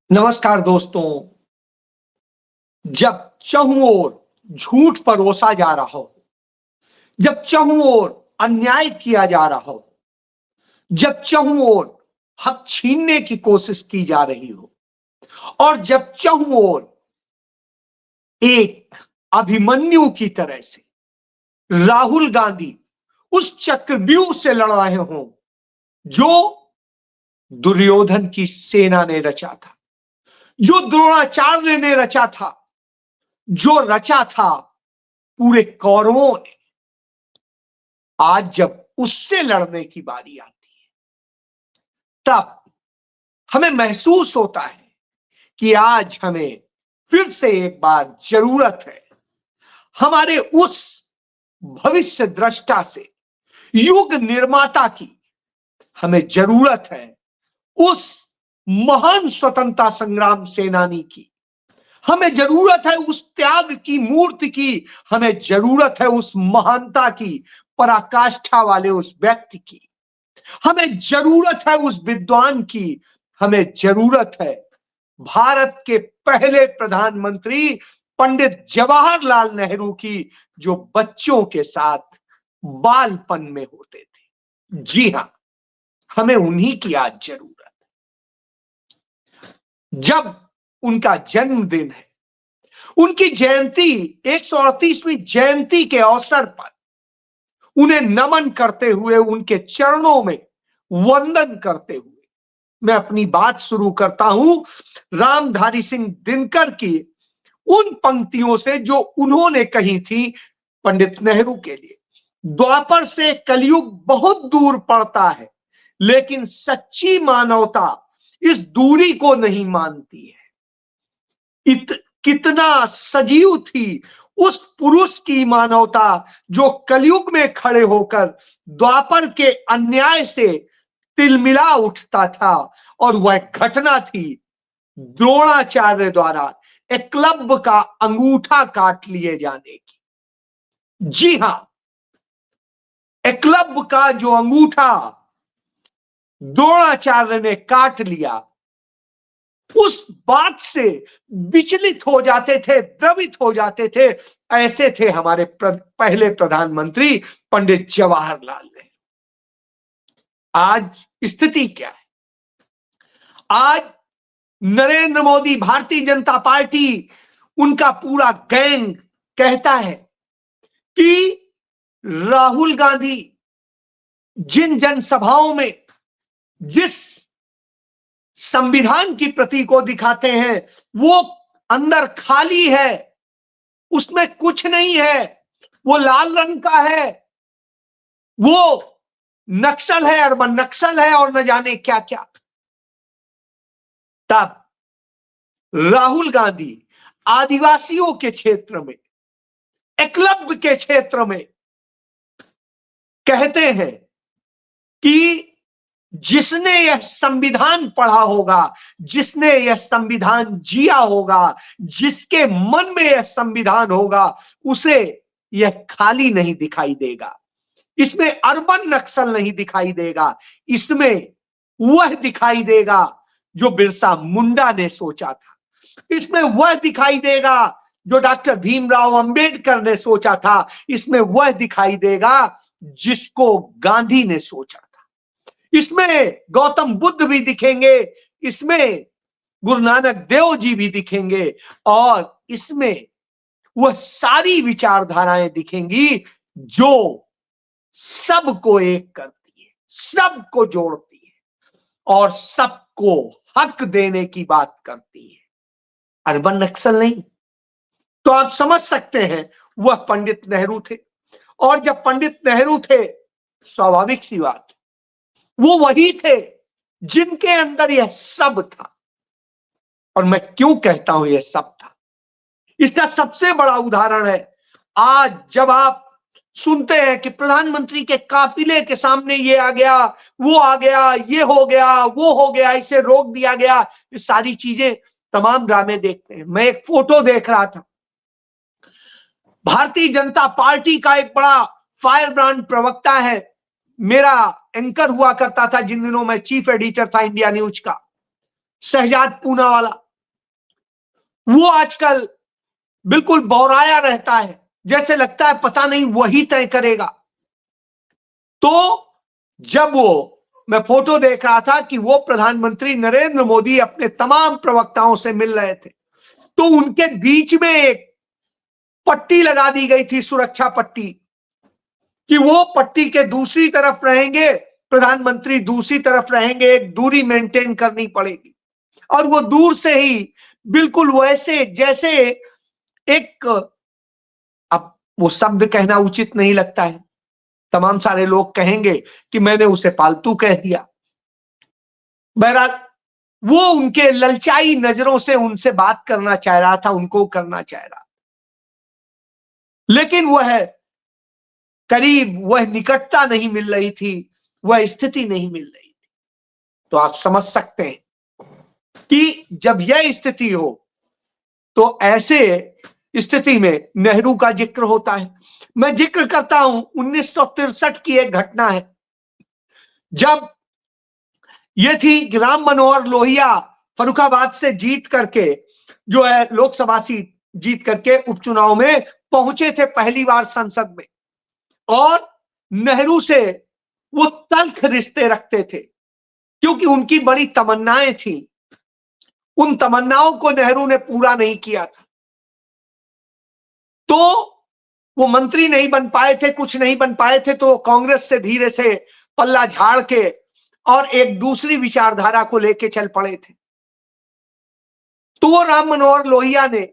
नमस्कार दोस्तों। जब चहुं ओर झूठ परोसा जा रहा हो, जब चहुं ओर अन्याय किया जा रहा हो, जब चहुं ओर हक छीनने की कोशिश की जा रही हो और जब चहुं ओर एक अभिमन्यु की तरह से राहुल गांधी उस चक्रव्यूह से लड़ रहे हों जो दुर्योधन की सेना ने रचा था, जो द्रोणाचार्य ने रचा था, जो रचा था पूरे कौरवों ने। आज जब उससे लड़ने की बारी आती है, तब हमें महसूस होता है कि आज हमें फिर से एक बार जरूरत है हमारे उस भविष्य द्रष्टा से, युग निर्माता की। हमें जरूरत है उस महान स्वतंत्रता संग्राम सेनानी की। हमें जरूरत है उस त्याग की मूर्ति की। हमें जरूरत है उस महानता की, पराकाष्ठा वाले उस व्यक्ति की। हमें जरूरत है उस विद्वान की। हमें जरूरत है भारत के पहले प्रधानमंत्री पंडित जवाहरलाल नेहरू की, जो बच्चों के साथ बालपन में होते थे। जी हां, हमें उन्हीं की आज जरूरत है। जब उनका जन्मदिन है, उनकी जयंती 138वीं जयंती के अवसर पर उन्हें नमन करते हुए, उनके चरणों में वंदन करते हुए मैं अपनी बात शुरू करता हूं रामधारी सिंह दिनकर की उन पंक्तियों से जो उन्होंने कही थी पंडित नेहरू के लिए। द्वापर से कलयुग बहुत दूर पड़ता है, लेकिन सच्ची मानवता इस दूरी को नहीं मानती है। कितना सजीव थी उस पुरुष की मानवता जो कलयुग में खड़े होकर द्वापर के अन्याय से तिलमिला उठता था। और वह घटना थी द्रोणाचार्य द्वारा एकलव्य का अंगूठा काट लिए जाने की। जी हां, एकलव्य का जो अंगूठा द्रोणाचार्य ने काट लिया, उस बात से विचलित हो जाते थे, द्रवित हो जाते थे। ऐसे थे हमारे पहले प्रधानमंत्री पंडित जवाहरलाल नेहरू। आज स्थिति क्या है? आज नरेंद्र मोदी, भारतीय जनता पार्टी, उनका पूरा गैंग कहता है कि राहुल गांधी जिन जनसभाओं में जिस संविधान की प्रति को दिखाते हैं, वो अंदर खाली है, उसमें कुछ नहीं है, वो लाल रंग का है, वो नक्सल है, अर्बन नक्सल है और न जाने क्या क्या। तब राहुल गांधी आदिवासियों के क्षेत्र में, एकलव्य के क्षेत्र में कहते हैं कि जिसने यह संविधान पढ़ा होगा, जिसने यह संविधान जिया होगा, जिसके मन में यह संविधान होगा, उसे यह खाली नहीं दिखाई देगा। इसमें अर्बन नक्सल नहीं दिखाई देगा, इसमें वह दिखाई देगा जो बिरसा मुंडा ने सोचा था। इसमें वह दिखाई देगा जो डॉक्टर भीमराव अंबेडकर ने सोचा था। इसमें वह दिखाई देगा जिसको गांधी ने सोचा था। इसमें गौतम बुद्ध भी दिखेंगे, इसमें गुरु नानक देव जी भी दिखेंगे, और इसमें वह सारी विचारधाराएं दिखेंगी जो सबको एक करती है, सबको जोड़ती है और सबको हक देने की बात करती है। अर्बन नक्सल नहीं। तो आप समझ सकते हैं वह पंडित नेहरू थे। और जब पंडित नेहरू थे, स्वाभाविक सी बात, वो वही थे जिनके अंदर यह सब था। और मैं क्यों कहता हूं यह सब था, इसका सबसे बड़ा उदाहरण है आज जब आप सुनते हैं कि प्रधानमंत्री के काफिले के सामने ये आ गया, वो आ गया, ये हो गया, वो हो गया, इसे रोक दिया गया, ये सारी चीजें, तमाम ड्रामे देखते हैं। मैं एक फोटो देख रहा था, भारतीय जनता पार्टी का एक बड़ा फायर ब्रांड प्रवक्ता है, मेरा एंकर हुआ करता था जिन दिनों मैं चीफ एडिटर था इंडिया न्यूज का, शहजाद पूनावाला, वो आजकल बिल्कुल बौराया रहता है, जैसे लगता है पता नहीं वही तय करेगा। तो जब मैं फोटो देख रहा था कि वो प्रधानमंत्री नरेंद्र मोदी अपने तमाम प्रवक्ताओं से मिल रहे थे, तो उनके बीच में एक पट्टी लगा दी गई थी, सुरक्षा पट्टी, कि वो पट्टी के दूसरी तरफ रहेंगे, प्रधानमंत्री दूसरी तरफ रहेंगे, एक दूरी मेंटेन करनी पड़ेगी। और वो दूर से ही बिल्कुल वैसे जैसे एक, अब वो शब्द कहना उचित नहीं लगता है, तमाम सारे लोग कहेंगे कि मैंने उसे पालतू कह दिया। बहरहाल वो उनके ललचाई नजरों से उनसे बात करना चाह रहा था, उनको करना चाह रहा, लेकिन वह करीब, वह निकटता नहीं मिल रही थी, वह स्थिति नहीं मिल रही थी। तो आप समझ सकते हैं कि जब यह स्थिति हो तो ऐसे स्थिति में नेहरू का जिक्र होता है। मैं जिक्र करता हूं 1963 की एक घटना है, जब यह थी कि राम मनोहर लोहिया फर्रुखाबाद से जीत करके, जो है लोकसभा सीट जीत करके उपचुनाव में पहुंचे थे पहली बार संसद में, और नेहरू से वो तल्ख रिश्ते रखते थे क्योंकि उनकी बड़ी तमन्नाएं थी। उन तमन्नाओं को नेहरू ने पूरा नहीं किया था, तो वो मंत्री नहीं बन पाए थे, कुछ नहीं बन पाए थे, तो कांग्रेस से धीरे से पल्ला झाड़ के और एक दूसरी विचारधारा को लेके चल पड़े थे। तो वो राम मनोहर लोहिया ने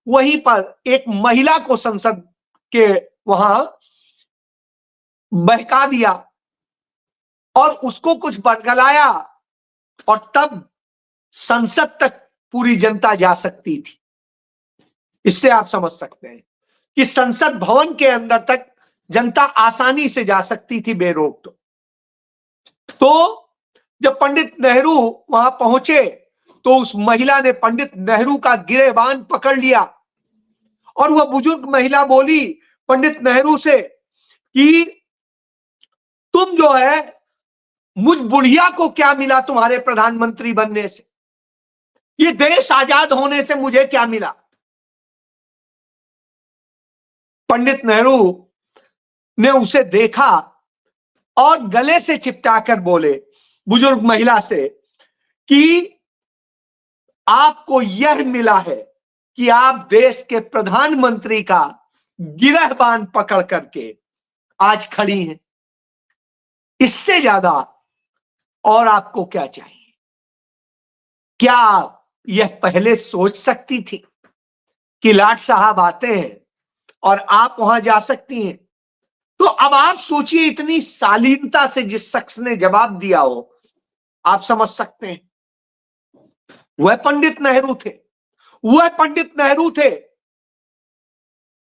वहीं पर एक महिला को संसद के वहां बहका दिया और उसको कुछ बरगलाया, और तब संसद तक पूरी जनता जा सकती थी। इससे आप समझ सकते हैं कि संसद भवन के अंदर तक जनता आसानी से जा सकती थी बेरोक। तो जब पंडित नेहरू वहां पहुंचे तो उस महिला ने पंडित नेहरू का गिरेबान पकड़ लिया, और वह बुजुर्ग महिला बोली पंडित नेहरू से कि तुम जो है, मुझ बुढ़िया को क्या मिला तुम्हारे प्रधानमंत्री बनने से, ये देश आजाद होने से मुझे क्या मिला। पंडित नेहरू ने उसे देखा और गले से चिपटाकर बोले बुजुर्ग महिला से कि आपको यह मिला है कि आप देश के प्रधानमंत्री का गिरहबान पकड़ करके आज खड़ी हैं, इससे ज्यादा और आपको क्या चाहिए। क्या यह पहले सोच सकती थी कि लाट साहब आते हैं और आप वहां जा सकती हैं? तो अब आप सोचिए, इतनी शालीनता से जिस शख्स ने जवाब दिया हो, आप समझ सकते हैं वह पंडित नेहरू थे। वह पंडित नेहरू थे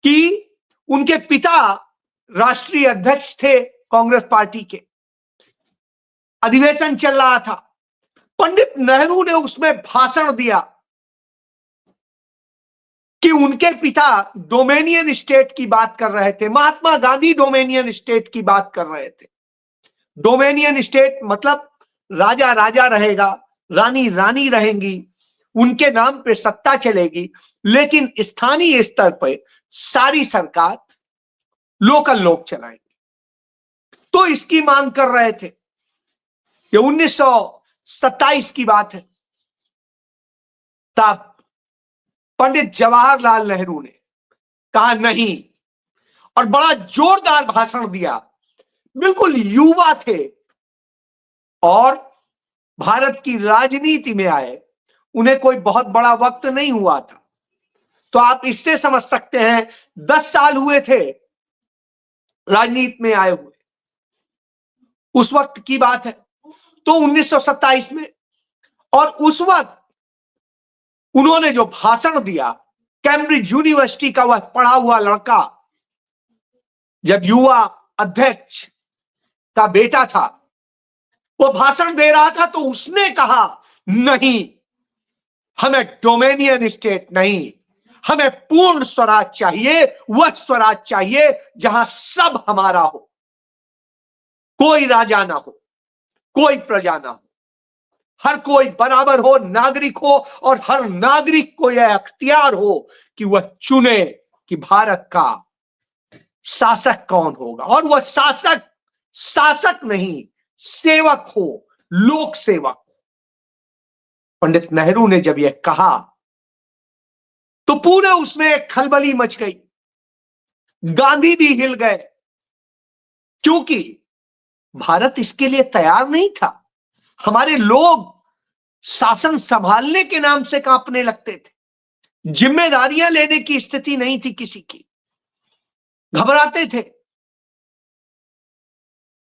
कि उनके पिता राष्ट्रीय अध्यक्ष थे कांग्रेस पार्टी के, अधिवेशन चल रहा था, पंडित नेहरू ने उसमें भाषण दिया कि उनके पिता डोमेनियन स्टेट की बात कर रहे थे, महात्मा गांधी डोमेनियन स्टेट की बात कर रहे थे। डोमेनियन स्टेट मतलब राजा राजा रहेगा, रानी रानी रहेंगी, उनके नाम पे सत्ता चलेगी, लेकिन स्थानीय स्तर पर सारी सरकार लोकल लोग चलाएंगे। तो इसकी मांग कर रहे थे। ये 1927 की बात है। तब पंडित जवाहरलाल नेहरू ने कहा नहीं, और बड़ा जोरदार भाषण दिया। बिल्कुल युवा थे और भारत की राजनीति में आए, उन्हें कोई बहुत बड़ा वक्त नहीं हुआ था। तो आप इससे समझ सकते हैं 10 साल हुए थे राजनीति में आए हुए, उस वक्त की बात है। तो 1927 में, और उस वक्त उन्होंने जो भाषण दिया, कैम्ब्रिज यूनिवर्सिटी का वह पढ़ा हुआ लड़का जब युवा अध्यक्ष का बेटा था, वो भाषण दे रहा था, तो उसने कहा नहीं, हमें डोमेनियन स्टेट नहीं, हमें पूर्ण स्वराज चाहिए। वह स्वराज चाहिए जहां सब हमारा हो, कोई राजा ना हो, कोई प्रजा ना हो। हर कोई बराबर हो, नागरिक हो, और हर नागरिक को यह अख्तियार हो कि वह चुने कि भारत का शासक कौन होगा, और वह शासक शासक नहीं, सेवक हो, लोक सेवक। पंडित नेहरू ने जब यह कहा तो पूरा उसमें एक खलबली मच गई। गांधी भी हिल गए, क्योंकि भारत इसके लिए तैयार नहीं था। हमारे लोग शासन संभालने के नाम से कांपने लगते थे, जिम्मेदारियां लेने की स्थिति नहीं थी किसी की, घबराते थे।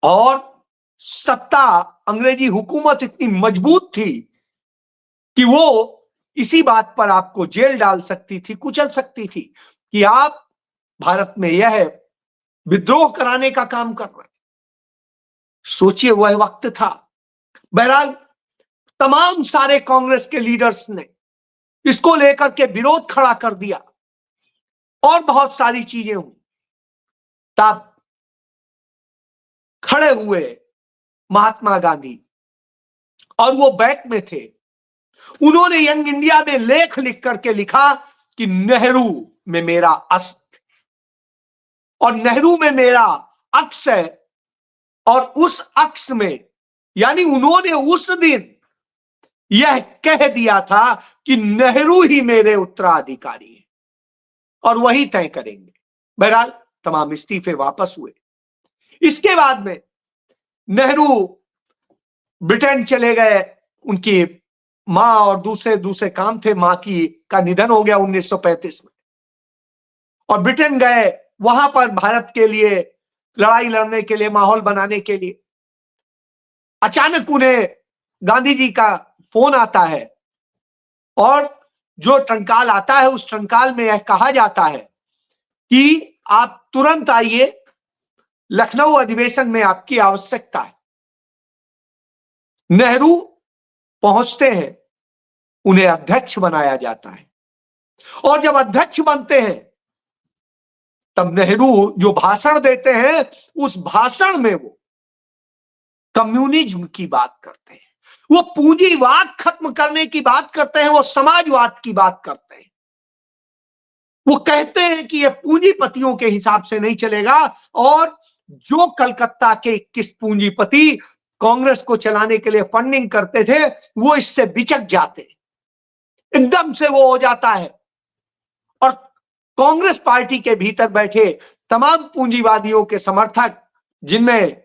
और सत्ता, अंग्रेजी हुकूमत इतनी मजबूत थी कि वो इसी बात पर आपको जेल डाल सकती थी, कुचल सकती थी कि आप भारत में यह विद्रोह कराने का काम कर रहे हैं। सोचिए, वह वक्त था। बहरहाल तमाम सारे कांग्रेस के लीडर्स ने इसको लेकर के विरोध खड़ा कर दिया और बहुत सारी चीजें हुई। तब खड़े हुए महात्मा गांधी, और वो बैक में थे। उन्होंने यंग इंडिया में लेख लिख करके लिखा कि नेहरू में मेरा अस्त्र और नेहरू में मेरा अक्स है, और उस अक्स में, यानी उन्होंने उस दिन यह कह दिया था कि नेहरू ही मेरे उत्तराधिकारी हैं और वही तय करेंगे। बहरहाल तमाम इस्तीफे वापस हुए। इसके बाद में नेहरू ब्रिटेन चले गए। उनकी मां और दूसरे दूसरे काम थे। मां का निधन हो गया 1935 में, और ब्रिटेन गए वहां पर भारत के लिए लड़ाई लड़ने के लिए, माहौल बनाने के लिए। अचानक उन्हें गांधी जी का फोन आता है, और जो ट्रंकाल आता है उस ट्रंकाल में यह कहा जाता है कि आप तुरंत आइए, लखनऊ अधिवेशन में आपकी आवश्यकता है। नेहरू पहुंचते हैं, उन्हें अध्यक्ष बनाया जाता है, और जब अध्यक्ष बनते हैं तब नेहरू जो भाषण देते हैं, उस भाषण में वो कम्युनिज्म की बात करते हैं, वो पूंजीवाद खत्म करने की बात करते हैं, वो समाजवाद की बात करते हैं। वो कहते हैं कि ये पूंजीपतियों के हिसाब से नहीं चलेगा, और जो कलकत्ता के 21 पूंजीपति कांग्रेस को चलाने के लिए फंडिंग करते थे, वो इससे बिचक जाते, एकदम से वो हो जाता है। और कांग्रेस पार्टी के भीतर बैठे तमाम पूंजीवादियों के समर्थक, जिनमें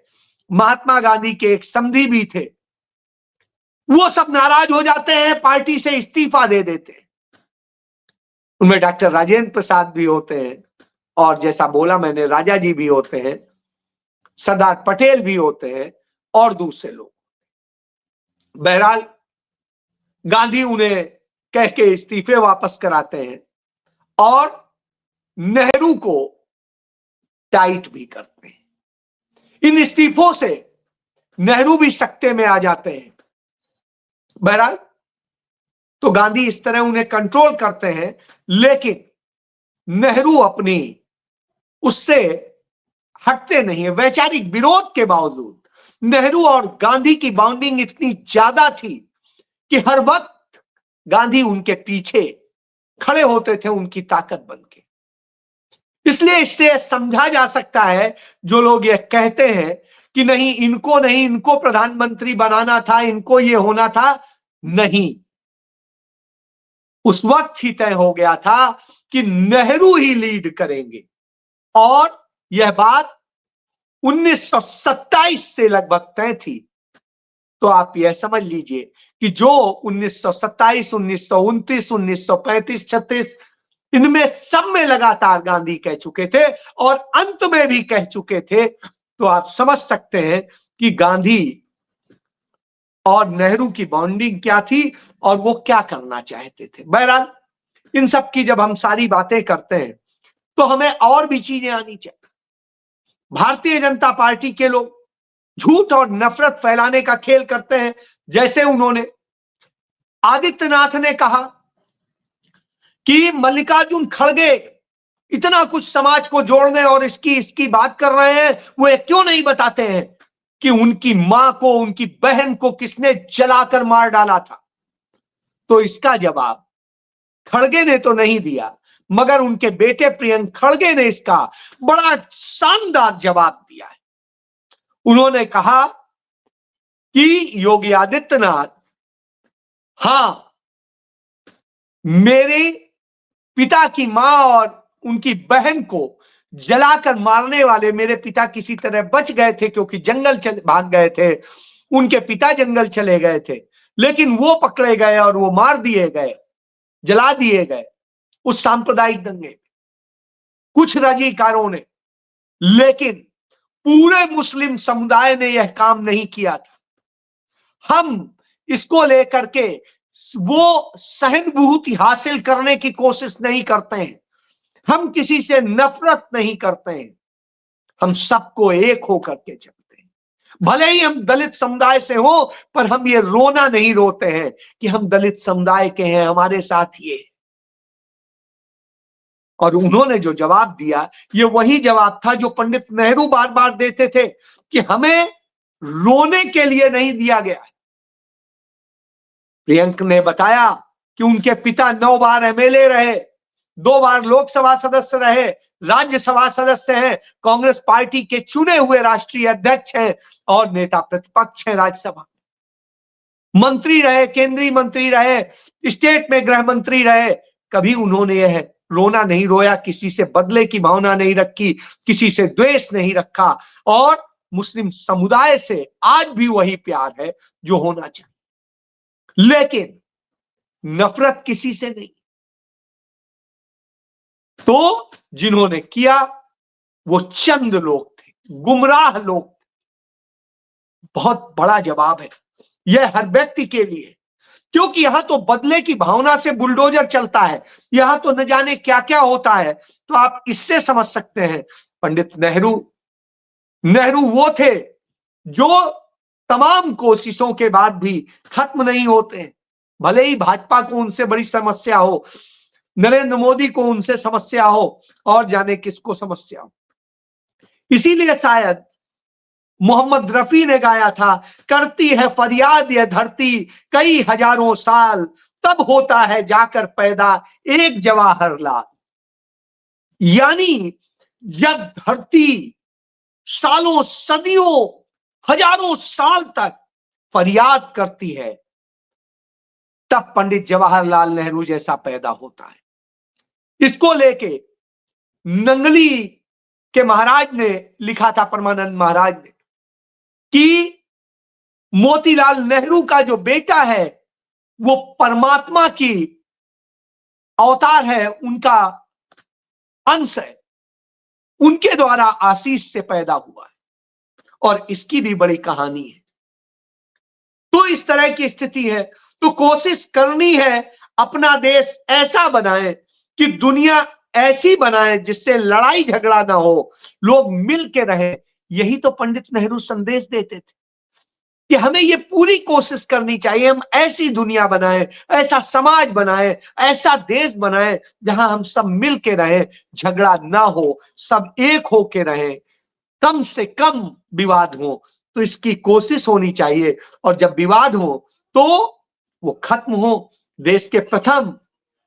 महात्मा गांधी के एक समधी भी थे, वो सब नाराज हो जाते हैं, पार्टी से इस्तीफा दे देते हैं। उनमें डॉक्टर राजेंद्र प्रसाद भी होते हैं, और जैसा बोला मैंने, राजा जी भी होते हैं, सरदार पटेल भी होते हैं, और दूसरे लोग। बहरहाल गांधी उन्हें कह के इस्तीफे वापस कराते हैं, और नेहरू को टाइट भी करते हैं। इन इस्तीफों से नेहरू भी सकते में आ जाते हैं। बहरहाल तो गांधी इस तरह उन्हें कंट्रोल करते हैं, लेकिन नेहरू अपनी उससे हटते नहीं है। वैचारिक विरोध के बावजूद नेहरू और गांधी की बॉन्डिंग इतनी ज्यादा थी कि हर वक्त गांधी उनके पीछे खड़े होते थे, उनकी ताकत बनके। इसलिए इससे समझा जा सकता है, जो लोग ये कहते हैं कि नहीं, इनको प्रधानमंत्री बनाना था, इनको ये होना था, नहीं, उस वक्त ही तय हो गया था कि नेहरू ही लीड करेंगे। और यह बात 1927 से लगभग तय थी। तो आप यह समझ लीजिए कि जो 1927, 1929, 1935, 36, इनमें सब में लगातार गांधी कह चुके थे, और अंत में भी कह चुके थे। तो आप समझ सकते हैं कि गांधी और नेहरू की बॉन्डिंग क्या थी, और वो क्या करना चाहते थे। बहरहाल इन सब की जब हम सारी बातें करते हैं, तो हमें और भी चीजें आनी चाहिए। भारतीय जनता पार्टी के लोग झूठ और नफरत फैलाने का खेल करते हैं। जैसे उन्होंने, आदित्यनाथ ने कहा कि मल्लिकार्जुन खड़गे इतना कुछ समाज को जोड़ने और इसकी बात कर रहे हैं, वो क्यों नहीं बताते हैं। कि उनकी मां को, उनकी बहन को किसने जलाकर मार डाला था? तो इसका जवाब खड़गे ने तो नहीं दिया, मगर उनके बेटे प्रियंक खड़गे ने इसका बड़ा शानदार जवाब दिया है। उन्होंने कहा कि योगी आदित्यनाथ, हां, मेरे पिता की मां और उनकी बहन को जलाकर मारने वाले मेरे पिता किसी तरह बच गए थे, क्योंकि जंगल भाग गए थे। उनके पिता जंगल चले गए थे, लेकिन वो पकड़े गए और वो मार दिए गए, जला दिए गए उस सांप्रदायिक दंगे में, कुछ रजीकारों ने। लेकिन पूरे मुस्लिम समुदाय ने यह काम नहीं किया था। हम इसको लेकर के वो सहानुभूति हासिल करने की कोशिश नहीं करते हैं, हम किसी से नफरत नहीं करते हैं, हम सबको एक होकर के चलते हैं। भले ही हम दलित समुदाय से हो, पर हम ये रोना नहीं रोते हैं कि हम दलित समुदाय के हैं, हमारे साथ ये। और उन्होंने जो जवाब दिया, ये वही जवाब था जो पंडित नेहरू बार बार देते थे कि हमें रोने के लिए नहीं दिया गया। प्रियंक ने बताया कि उनके पिता 9 बार एमएलए रहे, 2 बार लोकसभा सदस्य रहे, राज्यसभा सदस्य हैं, कांग्रेस पार्टी के चुने हुए राष्ट्रीय अध्यक्ष हैं और नेता प्रतिपक्ष हैं राज्यसभा, मंत्री रहे, केंद्रीय मंत्री रहे, स्टेट में गृह मंत्री रहे। कभी उन्होंने यह रोना नहीं रोया, किसी से बदले की भावना नहीं रखी, किसी से द्वेष नहीं रखा, और मुस्लिम समुदाय से आज भी वही प्यार है जो होना चाहिए, लेकिन नफरत किसी से नहीं। तो जिन्होंने किया वो चंद लोग थे, गुमराह लोग थे। बहुत बड़ा जवाब है यह हर व्यक्ति के लिए, क्योंकि यहां तो बदले की भावना से बुलडोजर चलता है, यहां तो न जाने क्या क्या होता है। तो आप इससे समझ सकते हैं पंडित नेहरू वो थे जो तमाम कोशिशों के बाद भी खत्म नहीं होते। भले ही भाजपा को उनसे बड़ी समस्या हो, नरेंद्र मोदी को उनसे समस्या हो, और जाने किसको समस्या हो। इसीलिए शायद मोहम्मद रफी ने गाया था, करती है फरियाद यह धरती कई हजारों साल, तब होता है जाकर पैदा एक जवाहरलाल। यानी जब धरती सालों, सदियों, हजारों साल तक फरियाद करती है, तब पंडित जवाहरलाल नेहरू जैसा पैदा होता है। इसको लेके नंगली के महाराज ने लिखा था, परमानंद महाराज ने, कि मोतीलाल नेहरू का जो बेटा है वो परमात्मा की अवतार है, उनका अंश है, उनके द्वारा आशीष से पैदा हुआ है। और इसकी भी बड़ी कहानी है। तो इस तरह की स्थिति है, तो कोशिश करनी है अपना देश ऐसा बनाए कि दुनिया ऐसी बनाए जिससे लड़ाई झगड़ा ना हो, लोग मिल के रहे। यही तो पंडित नेहरू संदेश देते थे कि हमें ये पूरी कोशिश करनी चाहिए, हम ऐसी दुनिया बनाएं, ऐसा समाज बनाएं, ऐसा देश बनाएं जहां हम सब मिल के रहें, झगड़ा ना हो, सब एक हो के रहें, कम से कम विवाद हो। तो इसकी कोशिश होनी चाहिए, और जब विवाद हो तो वो खत्म हो। देश के प्रथम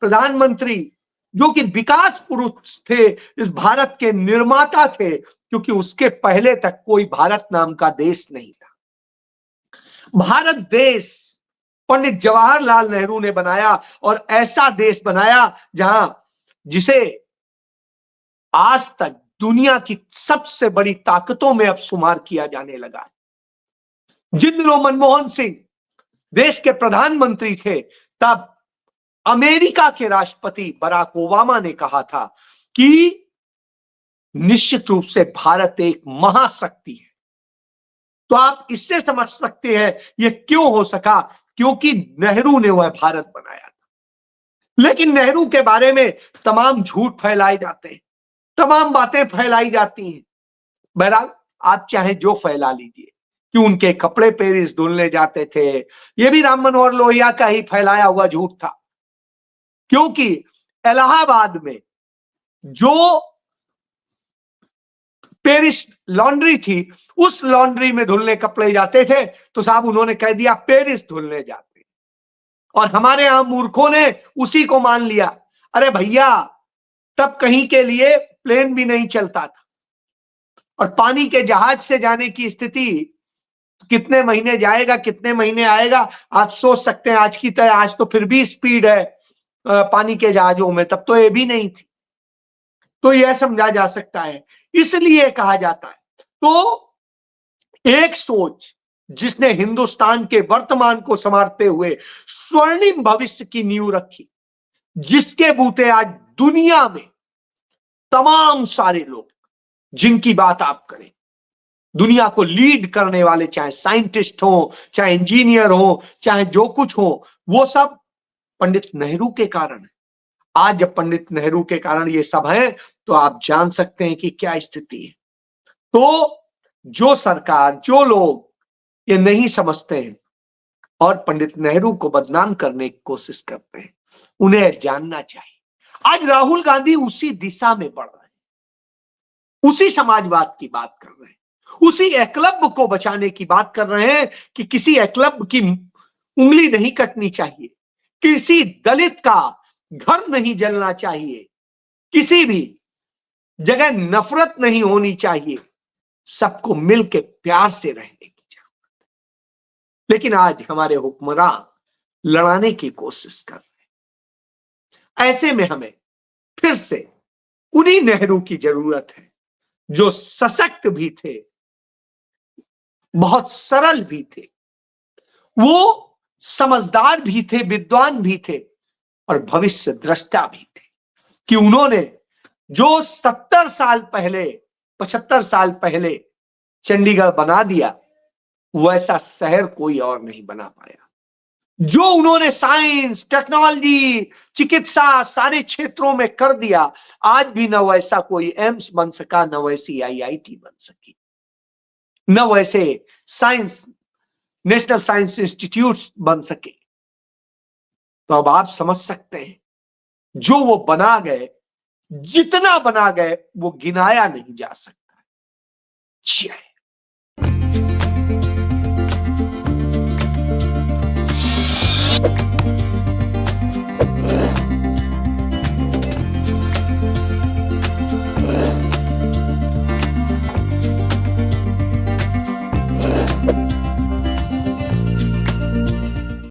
प्रधानमंत्री जो कि विकास पुरुष थे, इस भारत के निर्माता थे, क्योंकि उसके पहले तक कोई भारत नाम का देश नहीं था। भारत देश पंडित जवाहरलाल नेहरू ने बनाया, और ऐसा देश बनाया जहां जिसे आज तक दुनिया की सबसे बड़ी ताकतों में अब शुमार किया जाने लगा है। जिन दिनों मनमोहन सिंह देश के प्रधानमंत्री थे, तब अमेरिका के राष्ट्रपति बराक ओबामा ने कहा था कि निश्चित रूप से भारत एक महाशक्ति है। तो आप इससे समझ सकते हैं यह क्यों हो सका, क्योंकि नेहरू ने वह भारत बनाया था। लेकिन नेहरू के बारे में तमाम झूठ फैलाए जाते हैं, तमाम बातें फैलाई जाती हैं। बहरहाल आप चाहे जो फैला लीजिए कि उनके कपड़े पेरिस धुलने जाते थे, यह भी राम मनोहर लोहिया का ही फैलाया हुआ झूठ था। क्योंकि इलाहाबाद में जो पेरिस लॉन्ड्री थी, उस लॉन्ड्री में धुलने कपड़े जाते थे, तो साहब उन्होंने कह दिया पेरिस धुलने जाते, और हमारे यहां मूर्खों ने उसी को मान लिया। अरे भैया, तब कहीं के लिए प्लेन भी नहीं चलता था, और पानी के जहाज से जाने की स्थिति कितने महीने जाएगा, कितने महीने आएगा, आप सोच सकते हैं। आज की तरह आज तो फिर भी स्पीड है पानी के जहाजों में, तब तो ये भी नहीं थी। तो यह समझा जा सकता है, इसलिए कहा जाता है। तो एक सोच जिसने हिंदुस्तान के वर्तमान को संवारते हुए स्वर्णिम भविष्य की नींव रखी, जिसके बूते आज दुनिया में तमाम सारे लोग जिनकी बात आप करें, दुनिया को लीड करने वाले, चाहे साइंटिस्ट हो, चाहे इंजीनियर हो, चाहे जो कुछ हो, वो सब पंडित नेहरू के कारण है। आज जब पंडित नेहरू के कारण ये सब है, तो आप जान सकते हैं कि क्या स्थिति है। तो जो सरकार, जो लोग ये नहीं समझते हैं और पंडित नेहरू को बदनाम करने की कोशिश करते हैं, उन्हें जानना चाहिए आज राहुल गांधी उसी दिशा में बढ़ रहे हैं, उसी समाजवाद की बात कर रहे हैं, उसी एकलव्य को बचाने की बात कर रहे हैं कि किसी एकलव्य की उंगली नहीं कटनी चाहिए, किसी दलित का घर नहीं जलना चाहिए, किसी भी जगह नफरत नहीं होनी चाहिए, सबको मिलकर प्यार से रहने की जरूरत है। लेकिन आज हमारे हुक्मरान लड़ाने की कोशिश कर रहे हैं। ऐसे में हमें फिर से उन्हीं नेहरू की जरूरत है जो सशक्त भी थे, बहुत सरल भी थे, वो समझदार भी थे, विद्वान भी थे और भविष्य दृष्टा भी थे, कि उन्होंने जो 70 साल पहले, 75 साल पहले चंडीगढ़ बना दिया, वैसा शहर कोई और नहीं बना पाया। जो उन्होंने साइंस, टेक्नोलॉजी, चिकित्सा सारे क्षेत्रों में कर दिया, आज भी न वैसा कोई एम्स बन सका, न वैसी IIT बन सकी, न वैसे साइंस, नेशनल साइंस इंस्टीट्यूट्स बन सके। तो अब आप समझ सकते हैं, जो वो बना गए, जितना बना गए, वो गिनाया नहीं जा सकता। जय